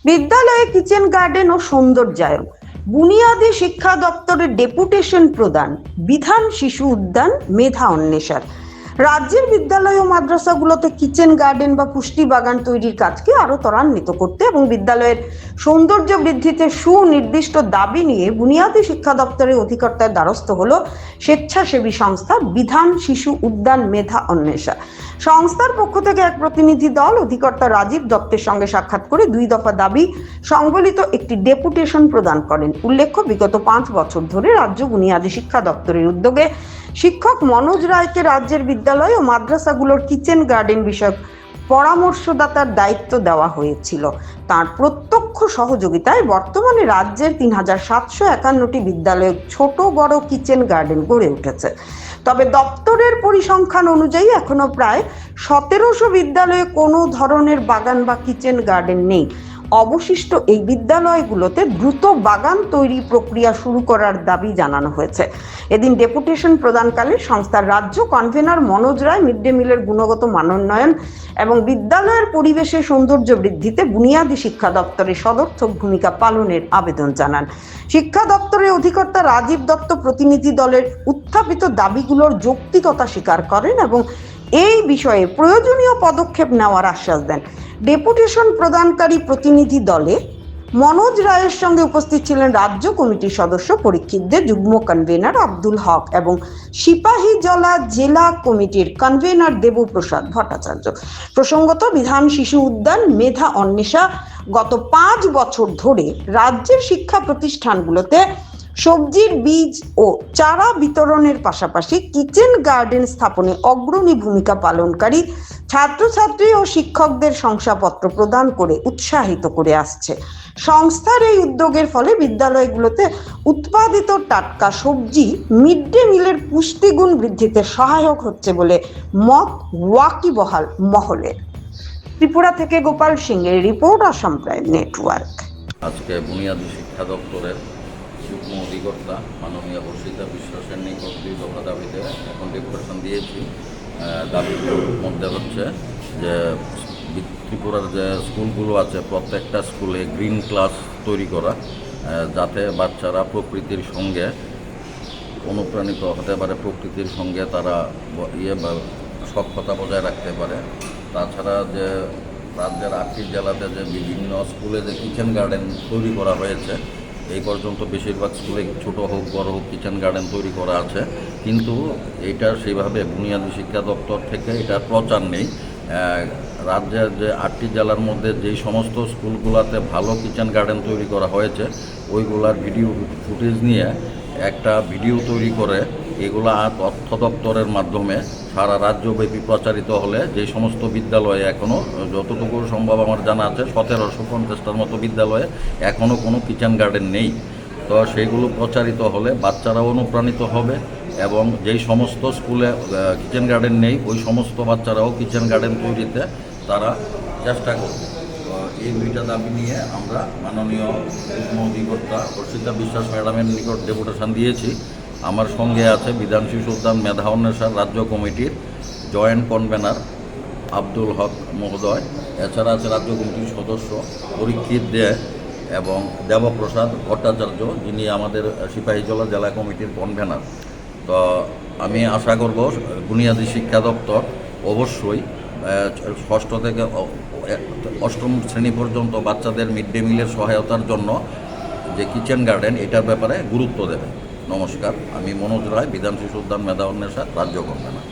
বিদ্যালয়ে kitchen garden ও সৌন্দর্যায়ন, বুনিয়াদী শিক্ষা দপ্তরের ডেপুটেশন প্রদান, বিধান শিশু উদ্যান, মেধা অন্বেষণ। রাজ্যের বিদ্যালয় ও মাদ্রাসাগুলোতে কিচেন গার্ডেন বা পুষ্টি বাগান তৈরির কাজকে আরো ত্বরান্বিত করতে এবং বিদ্যালয়ের সৌন্দর্য বৃদ্ধিতে সুনির্দিষ্ট দাবি নিয়ে বুনিয়াদী শিক্ষা দপ্তরের অধিকর্তার দ্বারস্থ হলো স্বেচ্ছাসেবী সংস্থা বিধান শিশু উদ্যান মেধা অন্বেষণ। সংস্থার পক্ষ থেকে এক প্রতিনিধি দল অধিকর্তা রাজীব দত্তের সঙ্গে সাক্ষাৎ করে 2 দফা দাবি সংবলিত একটি ডেপুটেশন প্রদান করেন। উল্লেখ্য, বিগত 5 বছর ধরে রাজ্য বুনিয়াদী শিক্ষা দপ্তরের উদ্যোগে শিক্ষক মনোজ রায়কে রাজ্যের বিদ্যালয় ও মাদ্রাসাগুলোর কিচেন গার্ডেন বিষয়ক পরামর্শদাতার দায়িত্ব দেওয়া হয়েছিল। তার প্রত্যক্ষ সহযোগিতায় বর্তমানে রাজ্যের 3751টি বিদ্যালয়ে ছোট বড় কিচেন গার্ডেন গড়ে উঠেছে। তবে দপ্তরের পরিসংখ্যান অনুযায়ী এখনো প্রায় 1700 বিদ্যালয়ে কোনো ধরনের বাগান বা কিচেন গার্ডেন নেই। অবশিষ্ট এই বিদ্যালয়গুলোতে দ্রুত বাগান তৈরি প্রক্রিয়া শুরু করার দাবি জানানো হয়েছে। এদিন ডেপুটেশন প্রদানকালে সংস্থার রাজ্য কনভেনার মনোজ রায় মিড ডে মিলের গুণগত মানোন্নয়ন এবং বিদ্যালয়ের পরিবেশের সৌন্দর্য বৃদ্ধিতে বুনিয়াদী শিক্ষা দপ্তরের সদর্থক ভূমিকা পালনের আবেদন জানান। শিক্ষা দপ্তরের অধিকর্তা রাজীব দত্ত প্রতিনিধি দলের উত্থাপিত দাবিগুলোর যৌক্তিকতা স্বীকার করেন এবং এই বিষয়ে প্রয়োজনীয় পদক্ষেপ নেওয়ার আশ্বাস দেন। ডেপুটেশন প্রদানকারী প্রতিনিধি দলে মনোজ রায়ের সঙ্গে উপস্থিত ছিলেন রাজ্য কমিটির সদস্য পরীক্ষিত দে, যুগ্ম কনভেনার আব্দুল হক এবং সিপাহীজলা জেলা কমিটির কনভেনার দেবপ্রসাদ ভট্টাচার্য। প্রসঙ্গত, বিধান শিশু উদ্যান মেধা অন্বেষা গত 5 বছর ধরে রাজ্যের শিক্ষা প্রতিষ্ঠানগুলোতে সবজির বীজ ও চারা বিতরণের পাশাপাশি কিচেন গার্ডেন স্থাপনে অগ্রণী ভূমিকা পালনকারী ছাত্রছাত্রী ও শিক্ষকদের শংসাপত্র প্রদান করে উৎসাহিত করে আসছে। সংস্থার এই উদ্যোগের ফলে বিদ্যালয়গুলোতে উৎপাদিত টাটকা সবজি মিড ডে মিলের পুষ্টিগুণ বৃদ্ধিতে সহায়ক হচ্ছে বলে মত ওয়াকিবহাল মহলের। ত্রিপুরা থেকে গোপাল সিং এর রিপোর্ট, আসাম প্রাইম নেটওয়ার্ক। আজকে বুনিয়াদী শিক্ষা দপ্তরের যুগ্ম অধিকর্তা মাননীয় বর্ষিতা বিশ্বাসের নিকট 2 দফা দাবিতে এখন ডেপুটেশন দিয়েছি। দাবিগুলোর মধ্যে হচ্ছে যে ত্রিপুরার যে স্কুলগুলো আছে প্রত্যেকটা স্কুলে গ্রিন ক্লাস তৈরি করা, যাতে বাচ্চারা প্রকৃতির সঙ্গে অনুপ্রাণিত হতে পারে, প্রকৃতির সঙ্গে তারা সখ্যতা বজায় রাখতে পারে। তাছাড়া যে রাজ্যের 8টি জেলাতে যে বিভিন্ন স্কুলে যে কিচেন গার্ডেন তৈরি করা হয়েছে, এই পর্যন্ত বেশিরভাগ স্কুলে ছোট হোক বড় হোক কিচেন গার্ডেন তৈরি করা আছে, কিন্তু এইটার সেইভাবে বুনিয়াদী শিক্ষা দপ্তর থেকে এটার প্রচার নেই। রাজ্যের যে 8টি জেলার মধ্যে যেই সমস্ত স্কুলগুলোতে ভালো কিচেন গার্ডেন তৈরি করা হয়েছে ওইগুলার ভিডিও ফুটেজ নিয়ে একটা ভিডিও তৈরি করে এগুলা তথ্য দপ্তরের মাধ্যমে সারা রাজ্যব্যাপী প্রচারিত হলে যে সমস্ত বিদ্যালয়ে এখনও যতটুকু সম্ভব আমার জানা আছে 1750টার মতো বিদ্যালয়ে এখনও কোনো কিচেন গার্ডেন নেই। তো সেইগুলো প্রচারিত হলে বাচ্চারাও অনুপ্রাণিত হবে এবং যেই সমস্ত স্কুলে কিচেন গার্ডেন নেই ওই সমস্ত বাচ্চারাও কিচেন গার্ডেন তৈরিতে তারা চেষ্টা করবে। তো এই 2টা দাবি নিয়ে আমরা মাননীয় যুগ্ম অধিকর্তা বর্ষিতা বিশ্বাস ম্যাডামের নিকট ডেপুটেশন দিয়েছি। আমার সঙ্গে আছে বিধান শিশু উদ্যান মেধা অন্বেষণ রাজ্য কমিটির জয়েন্ট কনভেনার আব্দুল হক মহোদয়, এছাড়া আছে রাজ্য কমিটির সদস্য পরীক্ষিত দে এবং দেবপ্রসাদ ভট্টাচার্য, যিনি আমাদের সিপাহীজলা জেলা কমিটির কনভেনার। তো আমি আশা করব বুনিয়াদী শিক্ষা দপ্তর অবশ্যই 6ষ্ঠ থেকে 8ম শ্রেণী পর্যন্ত বাচ্চাদের মিড ডে মিলের সহায়তার জন্য যে কিচেন গার্ডেন এটার ব্যাপারে গুরুত্ব দেবে। নমস্কার, আমি মনোজ রায়, বিধান শিশু উদ্যান মেধা অন্বেষণ রাজ্য কনভেনার।